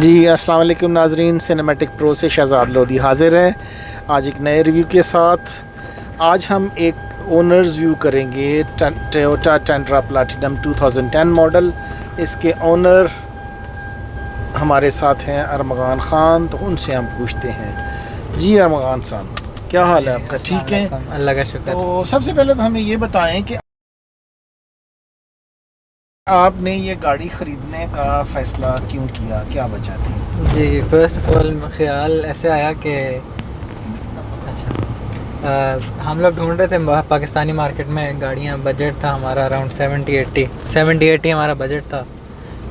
जी अस्सलाम वालेकुम नाजरीन, सिनेमैटिक प्रो से शहजाद लोधी हाज़िर है आज एक नए रिव्यू के साथ। आज हम एक ओनर्स व्यू करेंगे टोयोटा टेंड्रा प्लैटिनम 2010 मॉडल। इसके ओनर हमारे साथ हैं अरमगान ख़ान, तो उनसे हम पूछते हैं। जी अरमगान साहब, क्या हाल है आपका? ठीक है, अल्लाह का शुक्र। तो सबसे पहले तो हमें ये बताएं कि आपने ये गाड़ी ख़रीदने का फ़ैसला क्यों किया, क्या वजह थी? जी फर्स्ट ऑफ ऑल ख्याल ऐसे आया कि हम लोग ढूंढ रहे थे पाकिस्तानी मार्केट में गाड़ियाँ। बजट था हमारा अराउंड 70-80 हमारा बजट था।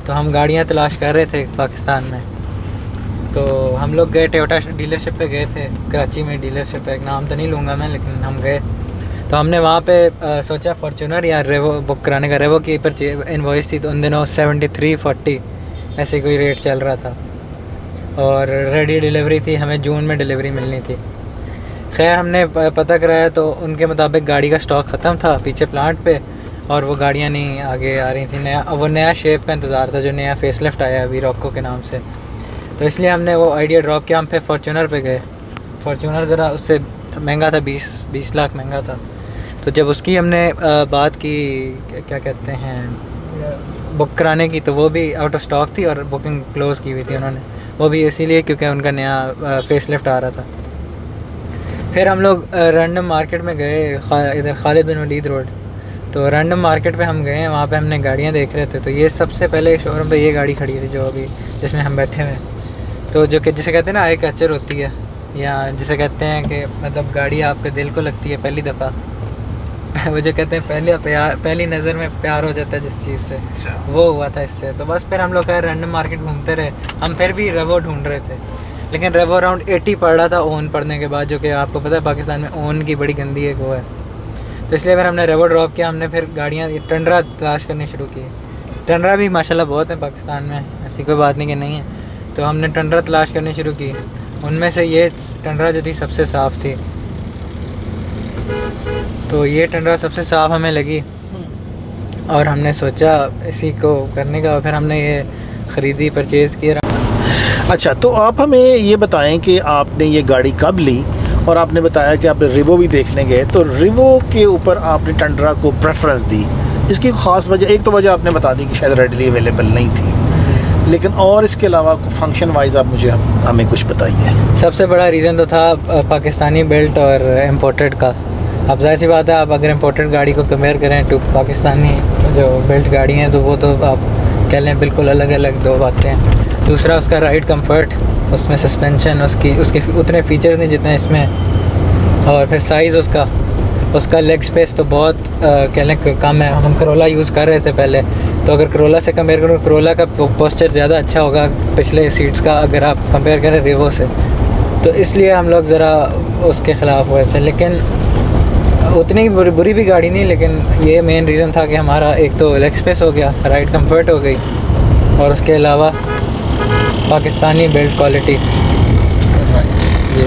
तो हम गाड़ियाँ तलाश कर रहे थे पाकिस्तान में। तो हम लोग गए टोयोटा डीलरशिप पे गए थे, कराची में डीलरशिप है, एक नाम तो नहीं लूँगा मैं, लेकिन हम गए। तो हमने वहाँ पे सोचा फॉर्च्यूनर या रेवो बुक कराने का। रेवो की इनवॉइस थी तो उन दिनों 7340 ऐसे कोई रेट चल रहा था, और रेडी डिलीवरी थी, हमें जून में डिलीवरी मिलनी थी। खैर हमने पता कराया तो उनके मुताबिक गाड़ी का स्टॉक ख़त्म था पीछे प्लांट पे, और वो गाड़ियाँ नहीं आगे आ रही थी। वो नया शेप का इंतज़ार था, जो नया फेसलिफ्ट आया अभी रॉको के नाम से। तो इसलिए हमने वो आइडिया ड्रॉप किया, हम फिर फॉर्च्यूनर पे गए। फॉर्च्यूनर ज़रा उससे महंगा था, 20 लाख महंगा था। तो जब उसकी हमने बात की, क्या कहते हैं, बुक कराने की, तो वो भी आउट ऑफ स्टॉक थी और बुकिंग क्लोज़ की हुई थी उन्होंने। वो भी इसीलिए क्योंकि उनका नया फेसलिफ्ट आ रहा था। फिर हम लोग रैंडम मार्केट में गए, इधर खालिद बिन वलीद रोड। तो रैंडम मार्केट पे हम गए, वहाँ पे हमने गाड़ियाँ देख रहे थे। तो ये सबसे पहले शोरूम पे ये गाड़ी खड़ी थी जो अभी जिसमें हम बैठे हुए हैं। तो जो कि जिसे कहते हैं ना आई कैचर होती है, या जिसे कहते हैं कि मतलब गाड़ी आपके दिल को लगती है पहली दफ़ा। वो जो कहते हैं पहली नज़र में प्यार हो जाता है जिस चीज़ से, वो हुआ था इससे। तो बस फिर हम लोग रैंडम मार्केट घूमते रहे। हम फिर भी रेवो ढूंढ रहे थे, लेकिन रेवो अराउंड 80 पड़ रहा था ओन पढ़ने के बाद, जो कि आपको पता है पाकिस्तान में ओन की बड़ी गंदी एक वो है। तो इसलिए फिर हमने रेवो ड्रॉप किया। हमने फिर गाड़ियाँ टंडरा तलाश करनी शुरू की। टंडरा भी माशाल्लाह बहुत है पाकिस्तान में, ऐसी कोई बात नहीं कि नहीं है। तो हमने टंडरा तलाश करनी शुरू की। उनमें से ये टंडरा जो थी सबसे साफ़ थी। तो ये टंडरा सबसे साफ़ हमें लगी, और हमने सोचा इसी को करने का। फिर हमने ये ख़रीदी, परचेज़ किया। अच्छा, तो आप हमें ये बताएं कि आपने ये गाड़ी कब ली, और आपने बताया कि आपने रिवो भी देखने गए। तो रिवो के ऊपर आपने टंडरा को प्रेफरेंस दी, इसकी ख़ास वजह? एक तो वजह आपने बता दी कि शायद रेडली अवेलेबल नहीं थी, लेकिन और इसके अलावा फंक्शन वाइज आप हमें कुछ बताइए। सबसे बड़ा रीज़न तो था पाकिस्तानी बिल्ट और इम्पोर्टेड का। अब जाहिर सी बात है, आप अगर इम्पोर्टेड गाड़ी को कंपेयर करें टू पाकिस्तानी जो बिल्ट गाड़ी हैं, तो वो तो आप कह लें बिल्कुल अलग अलग दो बातें हैं। दूसरा उसका राइड कंफर्ट, उसमें सस्पेंशन उसके उतने फीचर्स नहीं जितने इसमें। और फिर साइज़ उसका लेग स्पेस तो बहुत कह लें कम है। हम करोला यूज़ कर रहे थे पहले, तो अगर करोला से कंपेयर करूँ, करोला का पोस्चर ज़्यादा अच्छा होगा पिछले सीट्स का अगर आप कंपेयर करें रिवो से। तो इसलिए हम लोग ज़रा उसके ख़िलाफ़ हुए थे। लेकिन उतनी बुरी भी गाड़ी नहीं, लेकिन ये मेन रीज़न था कि हमारा एक तो लेग स्पेस हो गया, राइड कंफर्ट हो गई, और उसके अलावा पाकिस्तानी बिल्ड क्वालिटी। जी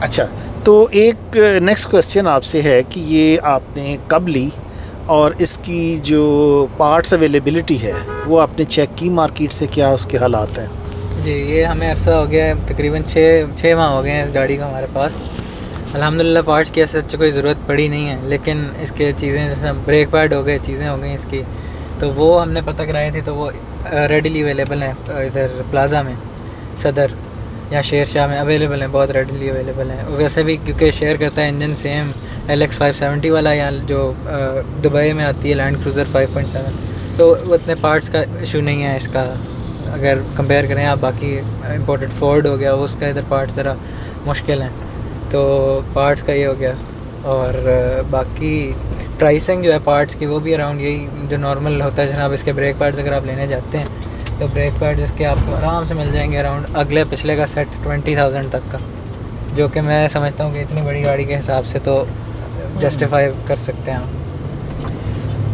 अच्छा, तो एक नेक्स्ट क्वेश्चन आपसे है कि ये आपने कब ली, और इसकी जो पार्ट्स अवेलेबिलिटी है वो आपने चेक की मार्केट से, क्या उसके हालात हैं? जी, ये हमें अरसा हो गया है, तकरीबन 6 माह हो गए हैं इस गाड़ी को हमारे पास। अल्हम्दुलिल्लाह पार्ट्स की ऐसे कोई ज़रूरत पड़ी नहीं है, लेकिन इसके चीज़ें जैसे ब्रेक पैड हो गए, चीज़ें हो गई इसकी, तो वो हमने पता कराई थी। तो वो रेडीली अवेलेबल हैं इधर प्लाज़ा में, सदर या शेर शाह में अवेलेबल हैं, बहुत रेडीली अवेलेबल हैं। वैसे भी क्योंकि शेयर करता है इंजन सेम LX 570 वाला, या जो दुबई में आती है लैंड क्रूज़र 5.7, तो उतने पार्ट्स का इशू नहीं है इसका अगर कंपेयर करें आप। बाकी इंपोर्टेड फोर्ड हो गया, उसका इधर पार्ट्स ज़रा मुश्किल हैं, तो पार्ट्स का ये हो गया। और बाकी प्राइसिंग जो है पार्ट्स की, वो भी अराउंड यही जो नॉर्मल होता है जनाब। इसके ब्रेक पैड्स अगर आप लेने जाते हैं तो ब्रेक पैड्स इसके आपको आराम से मिल जाएंगे अराउंड अगले पिछले का सेट 20,000 तक का, जो कि मैं समझता हूँ कि इतनी बड़ी गाड़ी के हिसाब से तो जस्टिफाई कर सकते हैं आप।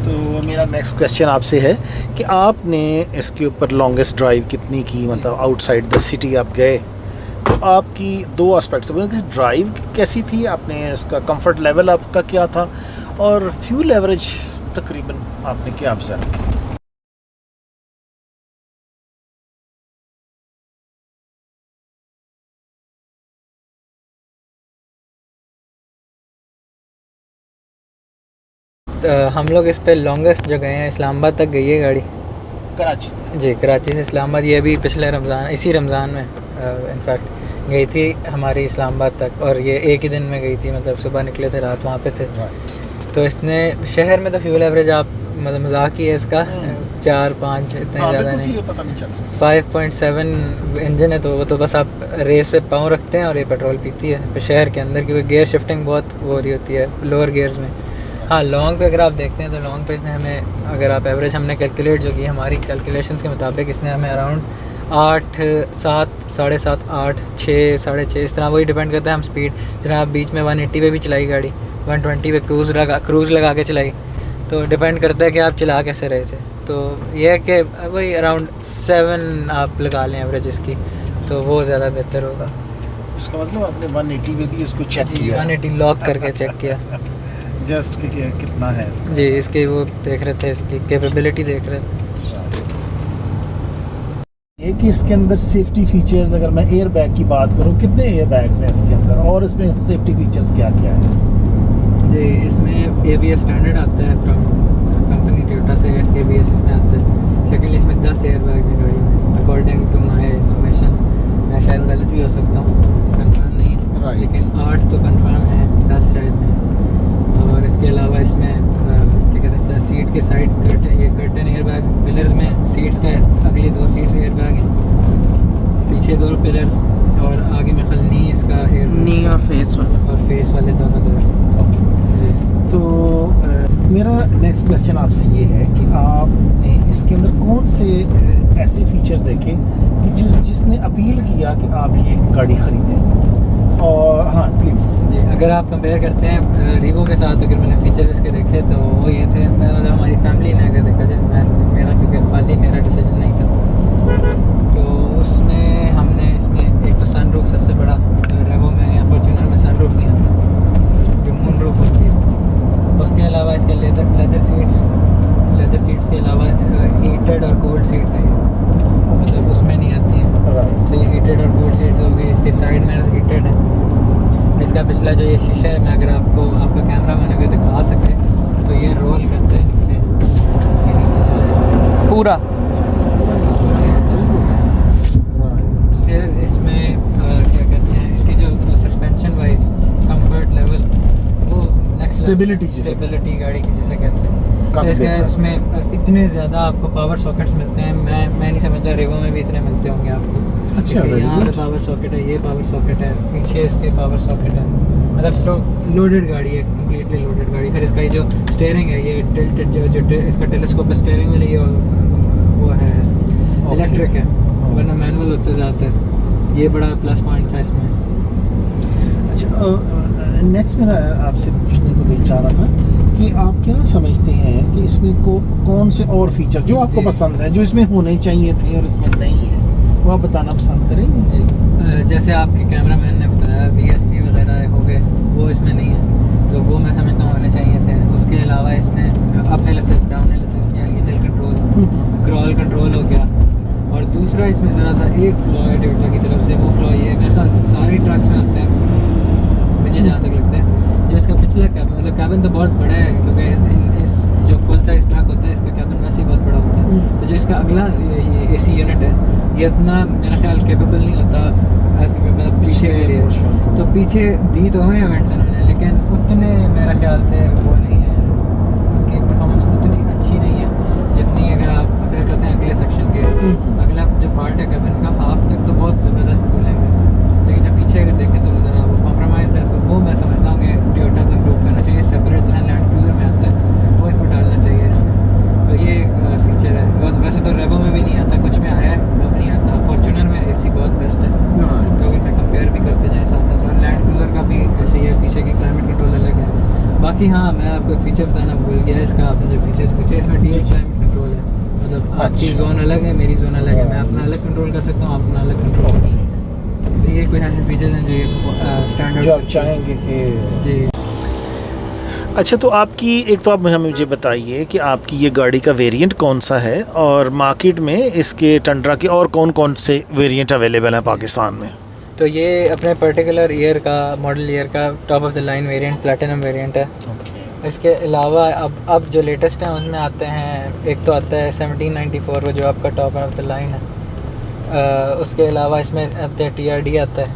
तो मेरा नेक्स्ट क्वेश्चन आपसे है कि आपने इसके ऊपर लॉन्गेस्ट ड्राइव कितनी की, मतलब आउटसाइड द सिटी आप गए तो आपकी दो एस्पेक्ट्स हैं, ड्राइव कैसी थी, आपने इसका कंफर्ट लेवल आपका क्या था, और फ्यूल एवरेज तकरीबन आपने क्या ऑब्जर्व किया? हम लोग इस पे लॉन्गेस्ट जो गए हैं, इस्लामाबाद तक गई है गाड़ी। कराची से? जी, कराची से इस्लामाबाद। ये भी पिछले रमज़ान, इसी रमज़ान में इनफैक्ट गई थी हमारी इस्लामाबाद तक, और ये एक ही दिन में गई थी, मतलब सुबह निकले थे, रात वहाँ पे थे। तो इसने शहर में तो फ्यूल एवरेज आप मतलब मजाक ही है इसका, 4-5 इतने ज़्यादा नहीं, पता नहीं चल सकता। 5.7 इंजन है, तो वो तो बस आप रेस पे पाँव रखते हैं और ये पेट्रोल पीती है पे शहर के अंदर, क्योंकि गियर शिफ्टिंग बहुत वो हो रही होती है लोअर गियर्स में। हाँ, लॉन्ग पे अगर आप देखते हैं तो लॉन्ग पे इसने हमें, अगर आप एवरेज हमने कैलकुलेट जो की हमारी कैलकुलेशंस के मुताबिक, इसने हमें अराउंड 8, 7, 7.5, 8, 6, 6.5 इस तरह, वही डिपेंड करता है हम स्पीड। जहाँ आप बीच में 180 पे भी चलाई गाड़ी, 120 पे क्रूज़ लगा के चलाई, तो डिपेंड करता है कि आप चला कैसे रहे थे। तो ये है कि वही अराउंड 7 आप लगा लें एवरेज इसकी, तो वो ज़्यादा बेहतर होगा। इसका मतलब आपने 180 पे भी इसको चेक किया? 180 लॉक करके चेक किया जस्ट कि कितना है इसका? जी, इसकी वो देख रहे थे, इसकी कैपेबिलिटी देख रहे थे। ये कि इसके अंदर सेफ्टी फीचर्स, अगर मैं एयर बैग की बात करूं, कितने एयर बैग्स हैं इसके अंदर, और इसमें सेफ्टी फीचर्स क्या क्या है? जी, इसमें ABS स्टैंडर्ड आता है फ्रॉम कंपनी टोयोटा से, ABS इसमें आता है। सेकेंडली इसमें 10 एयर बैग्स हैं गाड़ी में, अकॉर्डिंग टू माई इंफॉर्मेशन। मैं शायद गलत भी हो सकता हूँ, कंफर्म नहीं है, लेकिन 8 तो कंफर्म है, 10 शायद नहीं। और इसके अलावा इसमें क्या कहते हैं, सीट के side curtain air bag, pillars में सीट्स का अगली 2 सीट्स एयर बैग हैं, पीछे 2 पिलर्स, और आगे में खल नी इसका एयर, नी और फेस वाले दोनों तरफ। जी, तो मेरा नेक्स्ट क्वेश्चन आपसे ये है कि आपने इसके अंदर कौन से ऐसे फीचर्स देखे कि जिसने अपील किया कि आप ये गाड़ी ख़रीदें? और हाँ प्लीज़ जी, अगर आप कंपेयर करते हैं रीवो के साथ, अगर मैंने फीचर्स इसके देखे तो वो ये थे, मैं मतलब हमारी फैमिली ने अगर देखा जाए, मेरा क्योंकि खाली मेरा डिसीजन नहीं था, तो उसमें हमने इसमें एक तो सनरूफ सबसे बड़ा, रेवो में या फॉर्च्यूनर में सनरूफ नहीं आता, जो मून रूफ होती है। उसके अलावा इसके लेदर सीट्स के अलावा हीटेड और कूल्ड सीट्स हैं, मतलब उसमें नहीं आती हैं। तो ये हीटेड और कूल्ड सीट्स हो गई, इसके साइड में हीटेड है। इसका पिछला जो ये शीशा है, मैं अगर आपको आपका कैमरा मैन अगर दिखा सके तो ये रोल करता है नीचे, ये नीचे चला जाता है पूरा। फिर इसमें क्या कहते हैं, इसकी जो सस्पेंशन वाइज कंफर्ट लेवल, वो नेक्स्ट स्टेबिलिटी गाड़ी की जिसे कहते हैं। इसका इसमें इतने ज़्यादा आपको पावर सॉकेट्स मिलते हैं, मैं नहीं समझता रेवो में भी इतने मिलते होंगे आपको। अच्छा, यहाँ पे पावर सॉकेट है, ये पावर सॉकेट है, पीछे इसके पावर सॉकेट है, मतलब तो लोडेड गाड़ी है, कम्प्लीटली लोडेड गाड़ी। फिर इसका ये जो स्टेयरिंग है, ये टिल्टेड जो इसका टेलीस्कोप स्टेयरिंग वाली वो है, इलेक्ट्रिक है, वरना मैनुअल होते ज़्यादातर। ये बड़ा प्लस पॉइंट था इसमें। अच्छा, नेक्स्ट मेरा आपसे पूछने को दिल चाह रहा था कि आप क्या समझते हैं कि इसमें कौन से और फीचर जो आपको पसंद है, जो इसमें होने चाहिए थे और इसमें नहीं है, वो आप बताना पसंद करेंगे? जी, जैसे आपके कैमरामैन ने बताया VSC वगैरह हो गए, वो इसमें नहीं है, तो वो मैं समझता हूँ होने चाहिए थे। उसके अलावा इसमें up hill assist, down hill assist, यानी हिल कंट्रोल, क्रॉल कंट्रोल हो गया। और दूसरा इसमें ज़रा सा एक फ्लॉ है टोयोटा की तरफ से, वो फ्लॉ ये मेरे ख्याल सारी ट्रक्स में होते हैं, मुझे जहाँ तक लगता है। जो इसका पिछला कैबिन, मतलब कैबिन तो बहुत बड़ा है, क्योंकि इस जो फुल साइज ट्रक होता है इसका कैबिन वैसे ही बहुत बड़ा होता है। तो जो इसका अगला AC यूनिट है, ये इतना मेरा ख्याल कैपेबल नहीं होता एज मतलब पीछे के लिए। तो पीछे दी तो हैं इवेंट्स इन्होंने, लेकिन उतने मेरा ख्याल से वो नहीं है, उनकी परफॉर्मेंस उतनी अच्छी नहीं है जितनी अगर आप कंपेयर करते हैं अगले सेक्शन के। अगला जो पार्ट है कैबिन का, हाफ तक तो बहुत ज़बरदस्त कूलिंग है, लेकिन जब पीछे अगर देखें तो ज़रा वो कॉम्प्रोमाइज़ है। तो वो मैं समझता हूँ कि टोयोटा को इम्प्रूव करना चाहिए। सेपरेट जहाँ लैंड क्रूज़र में आता है वो इनको डालना चाहिए इसमें। तो ये फीचर है। वैसे तो रेवो में भी नहीं आता, कुछ में आया है, अब नहीं आता। फॉर्च्यूनर में AC बहुत बेस्ट है, तो अगर मैं कंपेयर भी करते जाएँ साथ साथ। और लैंड क्रूज़र का भी ऐसे ही है, पीछे की क्लाइमेट कंट्रोल अलग है। बाकी हाँ, मैं आपको एक फीचर बताना भूल गया इसका, आपने जो फीचर्स पूछे, इसमें डुअल क्लाइमेट कंट्रोल है, मतलब आपकी जोन अलग है, मेरी जोन अलग है, मैं अपना अलग कंट्रोल कर सकता हूँ, आप अपना अलग कंट्रोल कर सकते हैं। तो ये कुछ ऐसे फीचर्स हैं जो ये स्टैंडर्ड जो आप चाहेंगे कि जी। अच्छा, तो आपकी एक तो आप मुझे बताइए कि आपकी ये गाड़ी का वेरिएंट कौन सा है और मार्केट में इसके टंड्रा के और कौन कौन से वेरिएंट अवेलेबल हैं पाकिस्तान में? तो ये अपने पर्टिकुलर ईयर का, मॉडल ईयर का top of the line variant platinum variant है। इसके अलावा अब जो लेटेस्ट है उसमें आते हैं, एक तो आता है 1794 वो जो आपका टॉप ऑफ द लाइन है। उसके अलावा इसमें आते हैं TRD आता है,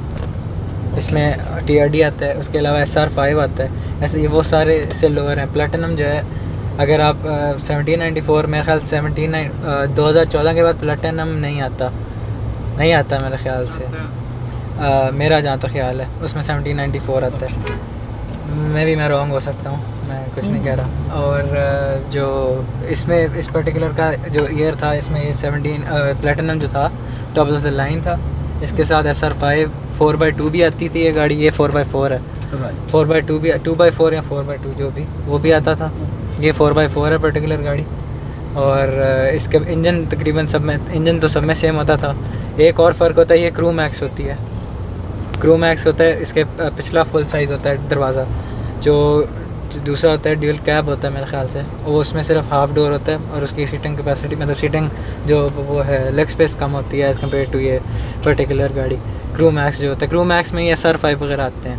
इसमें TRD आता है। उसके अलावा SR5 आता है। ऐसे ये वो सारे इससे लोअर हैं। प्लैटिनम जो है, अगर आप 1794 मेरे ख्याल 2014 के बाद प्लैटिनम नहीं आता मेरे ख्याल से। मेरा जहाँ तक ख्याल है उसमें 1794 आता है। मैं रॉन्ग हो सकता हूँ, मैं कुछ नहीं कह रहा। और जो इसमें इस पर्टिकुलर का जो ईयर था, इसमें ये 17 प्लैटिनम जो था टॉप ऑफ द लाइन था। इसके साथ SR5 4x2 भी आती थी ये गाड़ी। ये 4x4 है, 4x2 भी, 2x4 या 4x2 जो भी, वो भी आता था। ये 4x4 है पर्टिकुलर गाड़ी। और इसके इंजन तकरीबन सब में, इंजन तो सब में सेम होता था। एक और फ़र्क होता है, ये क्रू मैक्स होती है। क्रू मैक्स होता है, इसके पिछला फुल साइज़ होता है दरवाज़ा। जो दूसरा होता है ड्यूल कैब होता है मेरे ख्याल से, वो उसमें सिर्फ हाफ डोर होता है और उसकी सीटिंग कैपेसिटी, मतलब सीटिंग जो वो है लेग स्पेस कम होती है एज़ कम्पेयर टू ये पर्टिकुलर गाड़ी। क्रू मैक्स जो होता है, क्रू मैक्स में ये SR5 वगैरह आते हैं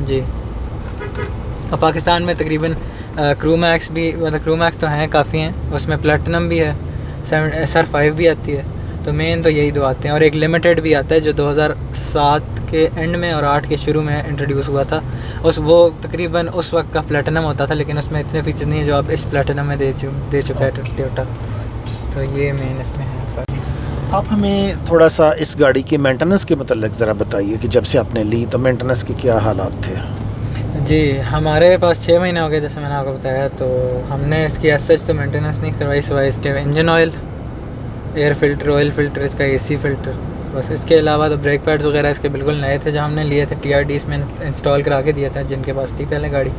जी। और पाकिस्तान में तकरीबन क्रू मैक्स भी, मतलब क्रू मैक्स तो हैं काफ़ी हैं, उसमें प्लैटिनम भी है, SR5 भी आती है। तो मेन तो यही दो आते हैं। और एक लिमिटेड भी आता है जो 2007 के एंड में और 8 के शुरू में इंट्रोड्यूस हुआ था। वो तकरीबन उस वक्त का प्लैटिनम होता था, लेकिन उसमें इतने फीचर नहीं है जो अब इस प्लैटिनम में दे चुका है टोयोटा। तो ये मेन इसमें है फ़र्क। आप हमें थोड़ा सा इस गाड़ी के मेंटेनेंस के मतलब ज़रा बताइए कि जब से आपने ली तो मेंटेनेंस के क्या हालात थे? जी, हमारे पास 6 महीने हो गए जैसे मैंने आपको बताया। तो हमने इसकी एज सच तो मेंटेनेंस नहीं करवाई, सिवाय इसके engine oil, air filter, oil filter, इसका AC फिल्टर, बस। इसके अलावा तो ब्रेक पैड्स वगैरह इसके बिल्कुल नए थे जो हमने लिए थे। TRD इसमें इंस्टॉल करा के दिया था जिनके पास थी पहले गाड़ी।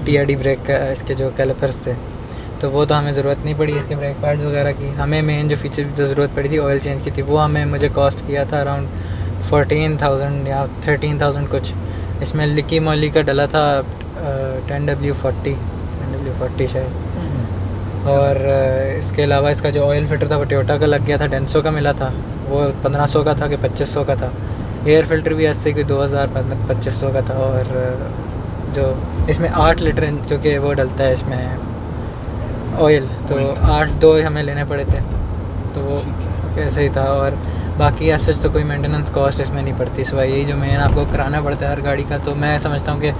TRD ब्रेक का इसके जो कैलिपर्स थे, तो वो तो हमें ज़रूरत नहीं पड़ी इसके ब्रेक पैड्स वगैरह की। हमें मेन जो फीचर जो ज़रूरत पड़ी थी ऑयल चेंज की थी, वो मुझे कॉस्ट किया था अराउंड 14,000 या 13,000 कुछ। इसमें लिकी मॉली का डला था 10W40 शायद। और इसके अलावा इसका जो ऑयल फिल्टर था वो टोयोटा का लग गया था, डेंसो का मिला था, वो 1500 का था कि 2500 का था। एयर फिल्टर भी ऐसे कि 2000-2500 का था। और जो इसमें 8 लीटर जो कि वो डलता है इसमें ऑयल, तो 8-2 हमें लेने पड़े थे, तो वो ऐसे ही था। और बाकी ऐसे तो कोई मेंटेनेंस कॉस्ट इसमें नहीं पड़ती, सिवाय यही जो मेन आपको कराना पड़ता है हर गाड़ी का। तो मैं समझता हूँ कि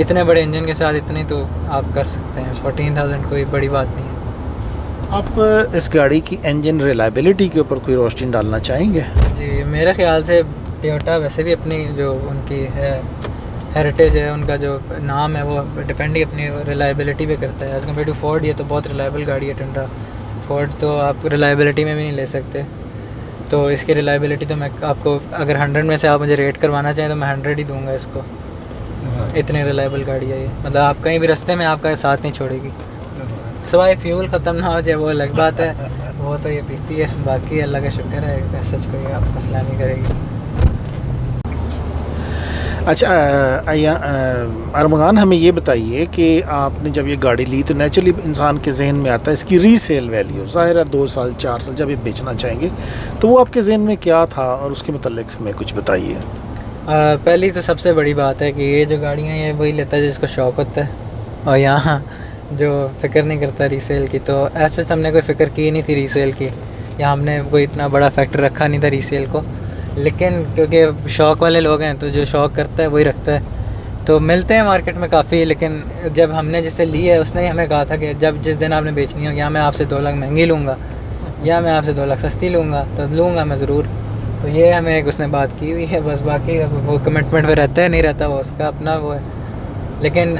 इतने बड़े इंजन के साथ इतनी तो आप कर सकते हैं। 14,000 कोई बड़ी बात नहीं है। आप इस गाड़ी की इंजन रिलायबिलिटी के ऊपर कोई रोशनी डालना चाहेंगे? जी, मेरे ख्याल से टोयोटा वैसे भी अपनी जो उनकी है हेरिटेज है, उनका जो नाम है, वो डिपेंड ही अपनी रिलायबिलिटी पे करता है एज़ कम्पेयर टू फोर्ड। ये तो बहुत रिलायबल गाड़ी है टंड्रा। फोर्ड तो आप रिलायबिलिटी में भी नहीं ले सकते। तो इसकी रिलायबिलिटी तो मैं आपको, अगर 100 में से आप मुझे रेट करवाना चाहें तो मैं 100 ही दूंगा इसको। इतनी रिलायबल गाड़ी है ये, मतलब आप कहीं भी रास्ते में आपका साथ नहीं छोड़ेगी। सिवाय फ्यूल ख़त्म ना हो जाए वो अलग बात है, वो तो ये पीती है। बाकी अल्लाह का शुक्र है, सच कोई आप मसला नहीं करेगी। अच्छा, अरमान, हमें ये बताइए कि आपने जब ये गाड़ी ली तो नेचुरली इंसान के जहन में आता है इसकी रीसेल वैल्यू। ज़ाहिर है 2 साल 4 साल जब ये बेचना चाहेंगे तो वो आपके जहन में क्या था और उसके मतलब हमें कुछ बताइए। पहली तो सबसे बड़ी बात है कि ये जो गाड़ियाँ हैं वही लेता है जिसको शौक़ होता है, और यहाँ जो फ़िक्र नहीं करता रीसेल की। तो ऐसे हमने कोई फ़िक्र की नहीं थी रीसेल की, या हमने कोई इतना बड़ा फैक्टर रखा नहीं था रीसेल को। लेकिन क्योंकि शौक़ वाले लोग हैं तो जो शौक़ करता है वही रखता है। तो मिलते हैं मार्केट में काफ़ी, लेकिन जब हमने जिससे ली है उसने ही हमें कहा था कि जिस दिन आपने बेचनी हो, या मैं आपसे 2 लाख महंगी लूँगा या मैं आपसे 2 लाख सस्ती लूँगा, तो लूँगा मैं ज़रूर। तो ये हमें एक उसने बात की हुई है बस। बाकी वो कमिटमेंट में रहता है नहीं रहता, वो उसका अपना वो है। लेकिन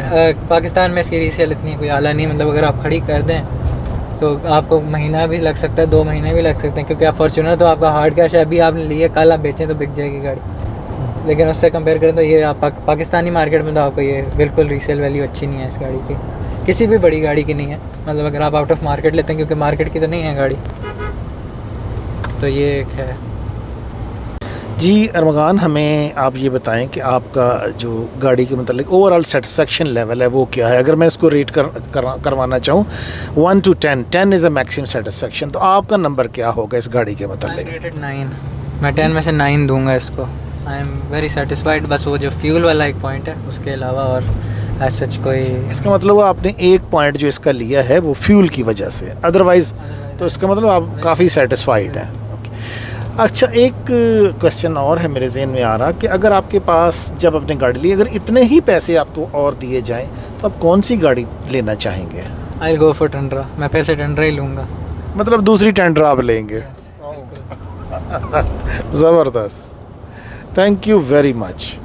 पाकिस्तान में इसकी रीसेल इतनी कोई आला नहीं, मतलब अगर आप खड़ी कर दें तो आपको महीना भी लग सकता है, 2 महीने भी लग सकते हैं, क्योंकि आप फॉर्च्यूनर तो आपका हार्ड कैश है, अभी आपने लिए, कल आप बेचें तो बिक जाएगी गाड़ी। लेकिन उससे कंपेयर करें तो ये आप पाकिस्तानी मार्केट में तो आपको ये बिल्कुल रीसेल वैल्यू अच्छी नहीं है इस गाड़ी की, किसी भी बड़ी गाड़ी की नहीं है। मतलब अगर आप आउट ऑफ मार्केट लेते हैं, क्योंकि मार्केट की तो नहीं है गाड़ी, तो ये एक है। जी अरमगान, हमें आप ये बताएं कि आपका जो गाड़ी के मतलब ओवरऑल सेटिस्फेक्शन लेवल है वो क्या है? अगर मैं इसको रेट करवाना चाहूँ 1 to 10, 10 is a maximum satisfaction, तो आपका नंबर क्या होगा इस गाड़ी के मतलब? रेटेड 9, मैं 10 में से 9 दूंगा इसको। I am very satisfied. बस वो जो फ्यूल वाला एक पॉइंट है उसके अलावा और एज सच कोई। इसका मतलब आपने एक पॉइंट जो इसका लिया है वो फ्यूल की वजह से, अदरवाइज़ तो इसका मतलब आप काफ़ी सेटिस्फाइड हैं। अच्छा, एक क्वेश्चन और है मेरे जहन में आ रहा कि अगर आपके पास जब अपनी गाड़ी ली, अगर इतने ही पैसे आपको और दिए जाएं तो आप कौन सी गाड़ी लेना चाहेंगे? आई गो फॉर टंड्रा। मैं फिर से टंड्रा ही लूँगा। मतलब दूसरी टेंडर आप लेंगे? ज़बरदस्त, थैंक यू वेरी मच।